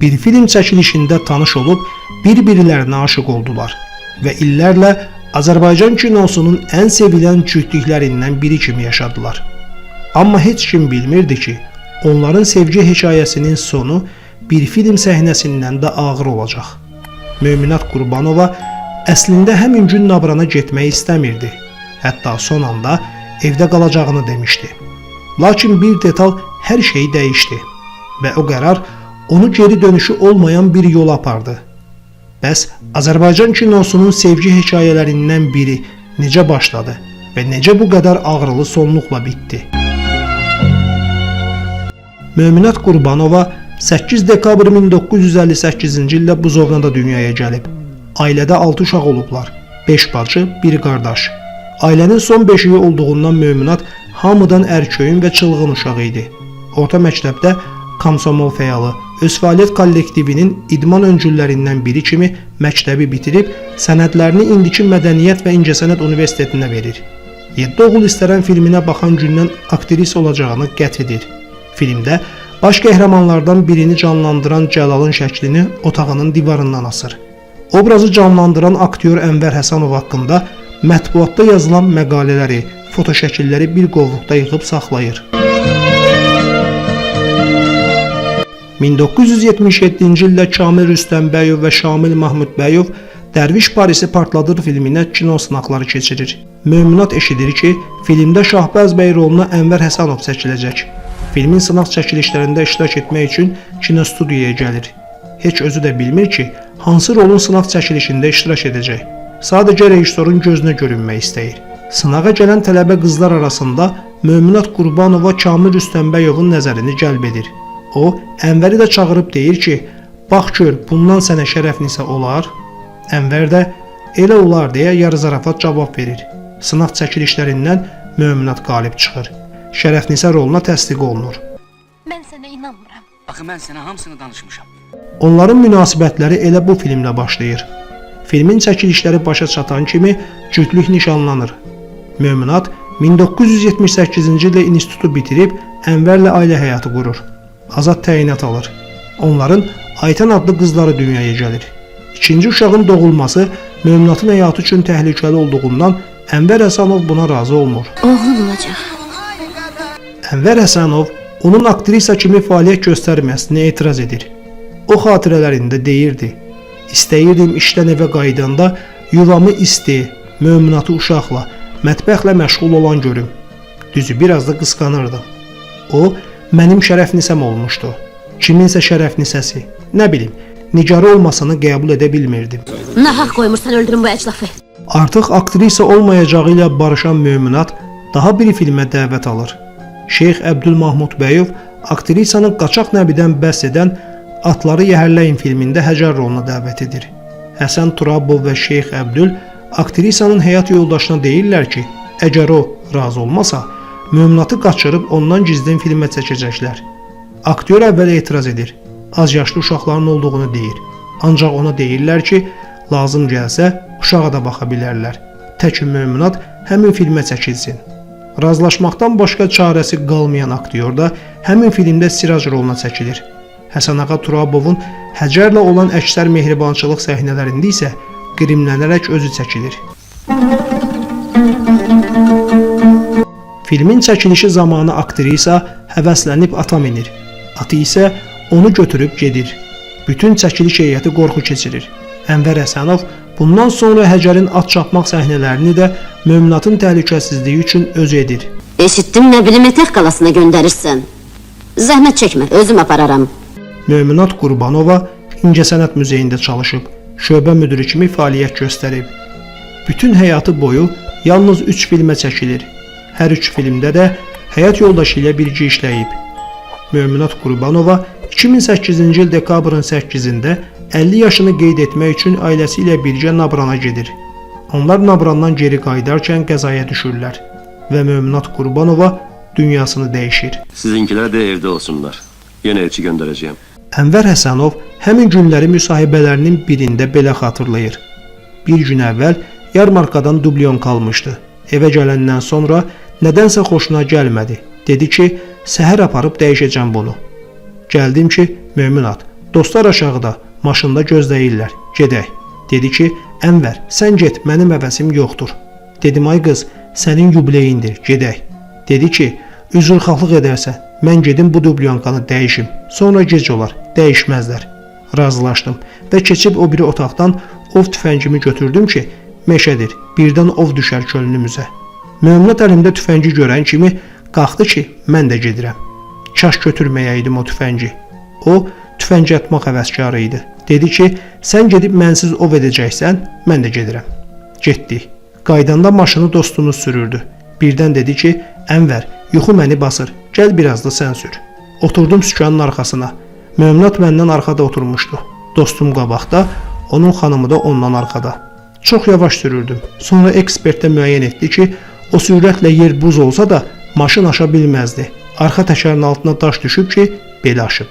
bir film çəkilişində tanış olub bir-birlərinə aşıq oldular və illərlə Azərbaycan kinosunun ən sevilən cütlüklərindən biri kimi yaşadılar. Amma heç kim bilmirdi ki, onların sevgi hekayəsinin sonu bir film səhnəsindən də ağır olacaq. Möminat Qurbanova əslində həmin gün Nabrana getmək istəmirdi. Hətta son anda evdə qalacağını demişdi. Lakin bir detal hər şeyi dəyişdi və o qərar onu geri dönüşü olmayan bir yola apardı. Bəs Azərbaycan kinosunun sevgi hekayələrindən biri necə başladı və necə bu qədər ağrılı sonluqla bitdi? Möminat Qurbanova 8 dekabr 1958-ci ildə Buzovnada dünyaya gəlib. Ailədə 6 uşaq olublar, 5 bacı, 1 qardaş. Ailənin son beşiyi olduğundan Möminat hamıdan ərköyün və çılğın uşağı idi. Orta məktəbdə Komsomol fəalı, öz fəaliyyət kollektivinin idman öncüllərindən biri kimi məktəbi bitirib, sənədlərini indiki Mədəniyyət və İncəsənət Universitetinə verir. 7 oğul istərən filminə baxan gündən aktris olacağını qət edir. Filmdə baş qəhrəmanlardan birini canlandıran Cəlalın şəklini otağının divarından asır. Obrazı canlandıran aktyor Ənvər Həsənov haqqında mətbuatda yazılan məqalələri, fotoşəkilləri bir qovluqda yığıb saxlayır. 1977-ci ildə Kamil Rüstəmbəyov və Şamil Mahmudbəyov Dərviş Parisi partladır filminə kino sınaqları keçirir. Möminat eşidir ki, filmdə Şahbəz bəy roluna Ənvər Həsənov çəkiləcək. Filmin sınaq çəkilişlərində iştirak etmək üçün kinostudiyaya gəlir. Heç özü də bilmir ki, hansı rolun sınaq çəkilişində iştirak edəcək. Sadəcə rejissorun gözünə görünmək istəyir. Sınağa gələn tələbə qızlar arasında Möminat Qurbanova Kamil Rüstəmbəyovun nəzərini cəlb edir. O, Ənvəri də çağırıb deyir ki, bax gör, bundan sənə şərəfnisə olar? Ənvər də, elə olar deyə yarı zarafat cavab verir. Sınaq çəkilişlərindən Möminat qalib çıxır. Şərəfnisə roluna təsdiq olunur. Mən sənə inanmıram. Axı mən sənə hamısını danışmışam. Onların münasibətləri elə bu filmlə başlayır. Filmin çəkilişləri başa çatan kimi cütlük nişanlanır. Möminat 1978-ci ildə institutu bitirib Ənvərlə ailə həyatı qurur. Azad təyinat alır. Onların Aytan adlı qızları dünyaya gəlir. İkinci uşağın doğulması Möminatın həyatı üçün təhlükəli olduğundan Ənvər Həsənov buna razı olmur. Oğul olacaq. Ənvər Həsənov onun aktrisa kimi fəaliyyət göstərməsinə etiraz edir. O xatirələrində deyirdi: "İstəyirdim işdən evə qayıdanda yuvamı isti, Möminatı uşaqla, mətbəxlə məşğul olan görüm. Düzü biraz da qısqanırdım. O mənim şərəfnisəm olmuşdu. Kiminsə şərəfnisəsi. Nə bilim, nigarı olmasını qəbul edə bilmirdim." Nahaq qoymursan öldürün bu əclafı. Artıq aktrisa olmayacağı ilə barışan Möminat daha bir filmə dəvət alır. Şeyx Əbdülmahmudbəyov aktrisanı qaçaq nəbidən bəhs edən Atları Yəhərləyin filmində Həcər roluna dəvət edir. Həsən Turabov və Şeyx Əbdül aktrisanın həyat yoldaşına deyirlər ki, əgər o razı olmasa, Möminatı qaçırıb ondan gizlin filmə çəkəcəklər. Aktyor əvvəl etiraz edir. Az yaşlı uşaqların olduğunu deyir. Ancaq ona deyirlər ki, lazım gəlsə uşağa da baxa bilərlər. Təki Möminat həmin filmə çəkilsin. Razılaşmaqdan başqa çarəsi qalmayan aktyor da həmin filmdə Siraj roluna çəkilir. Həsən ağa Turabovun Həcərlə olan əksər mehribançılıq səhnələrində isə qrimlənərək özü çəkilir. Filmin çəkilişi zamanı aktrisa həvəslənib ata minir. Atı isə onu götürüb gedir. Bütün çəkiliş heyəti qorxu keçirir. Ənvər Həsənov bundan sonra Həcərin at çapmaq səhnələrini də Möminatın təhlükəsizliyi üçün özü edir. Eşitdim, nə bilim Etək qalasına göndərirsən. Zəhmət çəkmə, özüm apararam. Möminat Qurbanova İncəsənət Muzeyində çalışıb, şöbə müdürü kimi fəaliyyət göstərib. Bütün həyatı boyu yalnız 3 filmə çəkilir. Hər 3 filmdə də həyat yoldaşı ilə birgə işləyib. Möminat Qurbanova 2008-ci il dekabrın 8-də 50 yaşını qeyd etmək üçün ailəsi ilə birgə Nabrana gedir. Onlar Nabrandan geri qayıdarkən qəzaya düşürlər və Möminat Qurbanova dünyasını dəyişir. Sizinkilər də evdə olsunlar. Yenə elçi göndərəcəyəm. Ənvər Həsənov həmin günləri müsahibələrinin birində belə xatırlayır. Bir gün əvvəl yarmarkadan dublyon qalmışdı. Evə gələndən sonra nədənsə xoşuna gəlmədi. Dedi ki, səhər aparıb dəyişəcəm bunu. Gəldim ki, Möminat, Dostlar aşağıda, maşında gözləyirlər. Gedək. Dedi ki, Ənvər, sən get, mənim əvəzim yoxdur. Dedim, ay qız, sənin yubileyindir, gedək. Dedi ki, üzrxahlıq edərsən, mən gedim bu dublyankanı dəyişim. Sonra gec olar, dəyişməzlər. Razılaşdım və keçib o biri otaqdan ov tüfəngimi götürdüm ki, meşədir, birdən ov düşər könlümüzə. Möminat əlimdə tüfəngi görən kimi qalxdı ki, mən də gedirəm. Kaş götürməyəydim o tüfəngi. O, tüfəngi atmaq həvəskarı idi. Dedi ki, sən gedib mənsiz ov edəcəksən, mən də gedirəm. Getdik. Qaydanda maşını dostumuz sürürdü. Birdən dedi ki, Ənvər, yuxu məni basır, gəl biraz da sən sür. Oturdum sükanın arxasına. Möminat məndən arxada oturmuşdu. Dostum qabaqda, onun xanımı da ondan arxada. Çox yavaş sürürdüm. Sonra ekspert də müəyyən etdi ki, o sürətlə yer buz olsa da maşın aşa bilməzdi. Arxa təkərin altına daş düşüb ki, belə aşıb.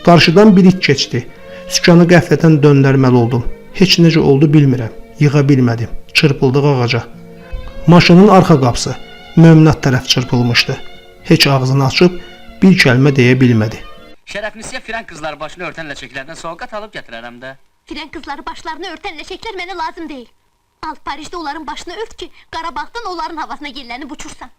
Qarşıdan bir it keçdi. Sükanı qəflətən döndərməli oldum. Heç necə oldu bilmirəm. Yığa bilmədim. Çırpıldıq ağaca. Maşının arxa qapısı Möminat tərəf çırpılmışdı. Heç ağzını açıb bir kəlmə deyə bilmədi. Şərəfnisiyə filan qızlar başını örtən ləçəklərdən sovqat alıb gətirərəm də. Filan kızları başlarını örten leşekler mənə lazım değil. Al Paris'te onların başını ört ki, Qarabağdan onların havasına yerlənib uçursan.